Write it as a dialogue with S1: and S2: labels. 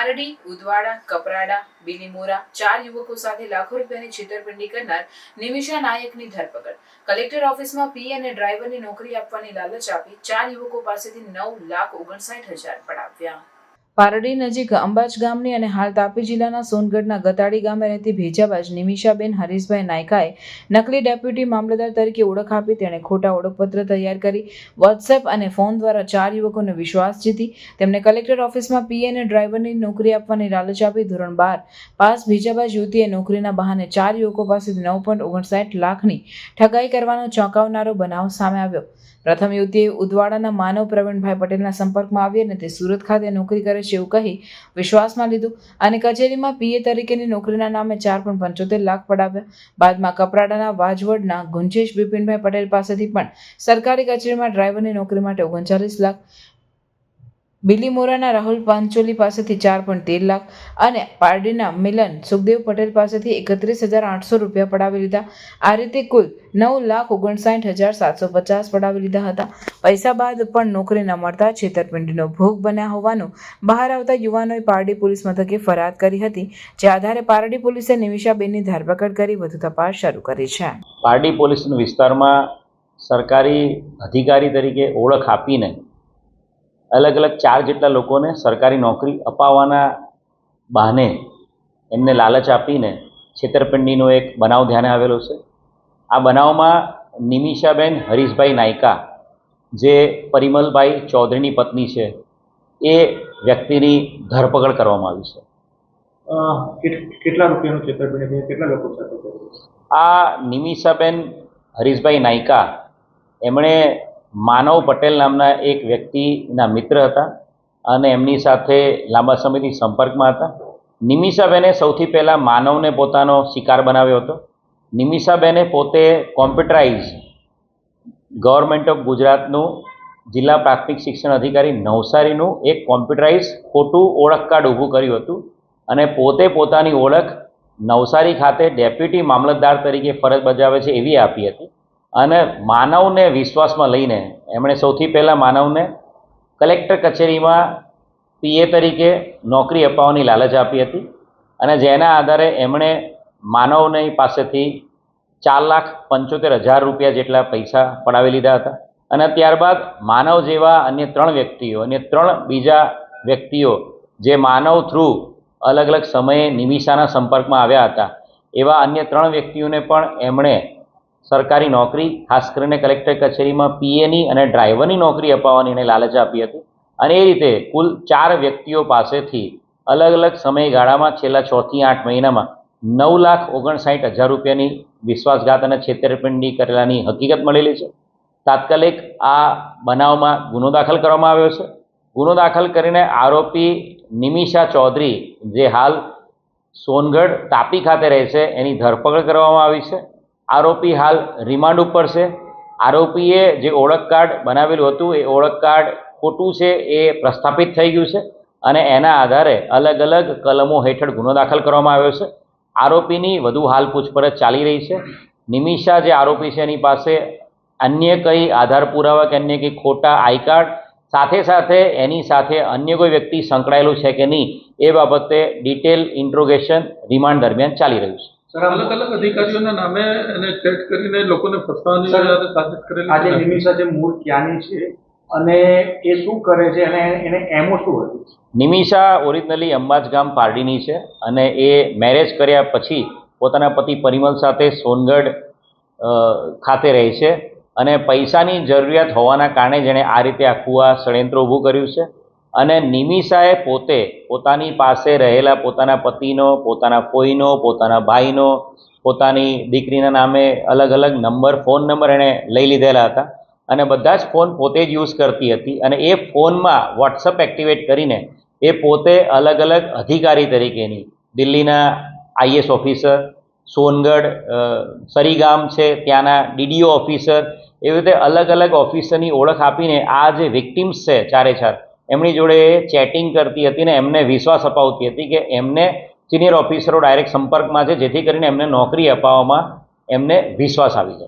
S1: પારડી, ઉદવાડા, કપરાડા, બિલીમોરા 4 યુવકો સાથે લાખો રૂપિયાની છેતરપિંડી કરનાર નિમિષા નાયકની ધરપકડ. કલેક્ટર ઓફિસમાં પી અને ડ્રાઈવરની નોકરી આપવાની લાલચ આપી 4 યુવકો પાસેથી 9,59,000 પડાવ્યા. પારડી નજીક અંબાજ ગામની અને હાલ તાપી જિલ્લાના સોનગઢના ગતાડી ગામે રહેતી ભેજાબાજ નિમિષાબેન હરીશભાઈ નાયકાએ નકલી ડેપ્યુટી મામલતદાર તરીકે ઓળખ આપી તેણે ખોટા ઓળખપત્ર તૈયાર કરી વોટ્સએપ અને ફોન દ્વારા 4 યુવકોનો વિશ્વાસ જીતી તેમને કલેક્ટર ઓફિસમાં પી અને ડ્રાઈવરની નોકરી આપવાની લાલચ આપી ધોરણ 12 પાસ ભેજાબાજ યુવતીએ નોકરીના બહાને 4 યુવકો પાસેથી 9.59 લાખની ઠગાઈ કરવાનો ચોંકાવનારો બનાવ સામે આવ્યો. પ્રથમ યુવતીએ ઉદવાડાના માનવ પ્રવીણભાઈ પટેલના સંપર્કમાં આવી અને તે સુરત ખાતે નોકરી કરે છે એવું કહી વિશ્વાસમાં લીધું અને કચેરીમાં પીએ તરીકેની નોકરીના નામે 4.75 લાખ પડાવ્યા. બાદમાં કપરાડાના વાજવડના ગુંજેશ બિપિનભાઈ પટેલ પાસેથી પણ સરકારી કચેરીમાં ડ્રાઈવરની નોકરી માટે 39 લાખ, બિલીમોરાના રાહુલ પાંચોલી પાસેથી 4.13 લાખ અને પારડીના મિલન સુખદેવ પટેલ પાસેથી 31,800 રૂપિયા પડાવી લીધા. આ રીતે કુલ 9,59,750 પડાવી લીધા હતા. પૈસા બાદ પણ નોકરી ન મળતા છેતરપિંડીનો ભોગ બન્યા હોવાનું બહાર આવતા યુવાનોએ પારડી પોલીસ મથકે ફરિયાદ કરી હતી, જે આધારે પારડી પોલીસે નિમિષાબેનની ધરપકડ કરી વધુ તપાસ શરૂ કરી છે.
S2: પારડી પોલીસના વિસ્તારમાં સરકારી અધિકારી તરીકે ઓળખ આપીને અલગ અલગ 4 જેટલા લોકોને સરકારી નોકરી અપાવવાના બહાને એમને લાલચ આપીને છેતરપિંડીનો એક બનાવ ધ્યાને આવેલો છે. આ બનાવમાં નિમિષાબેન હરીશભાઈ નાયકા જે પરિમલભાઈ ચૌધરીની પત્ની છે એ વ્યક્તિની ધરપકડ કરવામાં આવી છે.
S3: કેટલા રૂપિયાનું છેતરપિંડી કેટલા લોકો સાથે કર્યું?
S2: આ નિમિષાબેન હરીશભાઈ નાયકા એમણે માનવ પટેલ નામના એક વ્યક્તિના મિત્ર હતા અને એમની સાથે લાંબા સમયથી સંપર્કમાં હતા. નિમિષાબેને સૌથી પહેલાં માનવને પોતાનો શિકાર બનાવ્યો હતો. નિમિષાબેને પોતે કોમ્પ્યુટરાઇઝ ગવર્મેન્ટ ઓફ ગુજરાતનું જિલ્લા પ્રાથમિક શિક્ષણ અધિકારી નવસારીનું એક કોમ્પ્યુટરાઇઝ ખોટું ઓળખ કાર્ડ ઊભું કર્યું હતું અને પોતે પોતાની ઓળખ નવસારી ખાતે ડેપ્યુટી મામલતદાર તરીકે ફરજ બજાવે છે એવી આપી હતી. અને માનવને વિશ્વાસમાં લઈને એમણે સૌથી પહેલાં માનવને કલેક્ટર કચેરીમાં પીએ તરીકે નોકરી અપાવવાની લાલચ આપી હતી અને જેના આધારે એમણે માનવની પાસેથી 4,75,000 રૂપિયા જેટલા પૈસા પડાવી લીધા હતા. અને ત્યારબાદ માનવ જેવા અન્ય 3 વ્યક્તિઓ અને 3 બીજા વ્યક્તિઓ જે માનવ થ્રુ અલગ અલગ સમયે નિમિષાના સંપર્કમાં આવ્યા હતા એવા અન્ય 3 વ્યક્તિઓને પણ એમણે સરકારી નોકરી ખાસ કરીને કલેક્ટર કચેરીમાં પીએની અને ડ્રાઈવરની નોકરી અપાવવાની એને લાલચ આપી હતી. અને એ રીતે કુલ 4 વ્યક્તિઓ પાસેથી અલગ અલગ સમયગાળામાં છેલ્લા 6 થી 8 મહિનામાં 9,59,000 રૂપિયાની વિશ્વાસઘાત અને છેતરપિંડી કરેલાની હકીકત મળેલી છે. તાત્કાલિક આ બનાવમાં ગુનો દાખલ કરવામાં આવ્યો છે. ગુનો દાખલ કરીને આરોપી નિમિષા ચૌધરી જે હાલ સોનગઢ તાપી ખાતે રહે છે એની ધરપકડ કરવામાં આવી છે. આરોપી હાલ રિમાન્ડ ઉપર છે. આરોપીએ જે ઓળખ કાર્ડ બનાવેલું હતું એ ઓળખ કાર્ડ ખોટું છે એ પ્રસ્થાપિત થઈ ગયું છે અને એના આધારે અલગ અલગ કલમો હેઠળ ગુનો દાખલ કરવામાં આવ્યો છે. આરોપીની વધુ હાલ પૂછપરછ ચાલી રહી છે. નિમિષા જે આરોપી છે એની પાસે અન્ય કંઈ આધાર પુરાવા કે અન્ય કંઈ ખોટા આઈ કાર્ડ સાથે સાથે એની સાથે અન્ય કોઈ વ્યક્તિ સંકળાયેલું છે કે નહીં એ બાબતે ડિટેલ ઇન્ટ્રોગેશન રિમાન્ડ દરમિયાન ચાલી રહ્યું છે.
S3: સર, અલગ અલગ અધિકારીઓના નામે એને ચેટ કરીને લોકોને ફસાવવાની સાજિશ કરેલી. આજે નિમિષા જે મૂળ ક્યાંની છે અને એ શું કરે છે અને એને એમો શું હતી?
S2: નિમિષા ઓરિજિનલી અંબાજ ગામ પારડીની છે અને એ મેરેજ કર્યા પછી પોતાના પતિ પરિમલ સાથે સોનગઢ ખાતે રહે છે અને પૈસાની જરૂરિયાત હોવાના કારણે જેણે આ રીતે આખું આ ષડયંત્ર ઊભું કર્યું છે. અને નિમિષાએ પોતે પોતાની પાસે રહેલા પોતાના પતિનો, પોતાના ફોઈનો, પોતાના ભાઈનો, પોતાની દીકરીના નામે અલગ અલગ નંબર, ફોન નંબર એણે લઈ લીધેલા હતા અને બધા જ ફોન પોતે જ યુઝ કરતી હતી. અને એ ફોનમાં વોટ્સઅપ એક્ટિવેટ કરીને એ પોતે અલગ અલગ અધિકારી તરીકેની દિલ્હીના આઈએસ ઓફિસર, સોનગઢ સરીગામ છે ત્યાંના ડીડીઓ ઓફિસર, એવી રીતે અલગ અલગ ઓફિસરની ઓળખ આપીને આ જે વિક્ટિમ્સ છે 4 એમની જોડે ચેટિંગ કરતી હતી ને એમને વિશ્વાસ અપાવતી હતી કે એમને સિનિયર ઓફિસરો ડાયરેક્ટ સંપર્કમાં છે જેથી કરીને એમને નોકરી અપાવવામાં એમને વિશ્વાસ આવી જાય.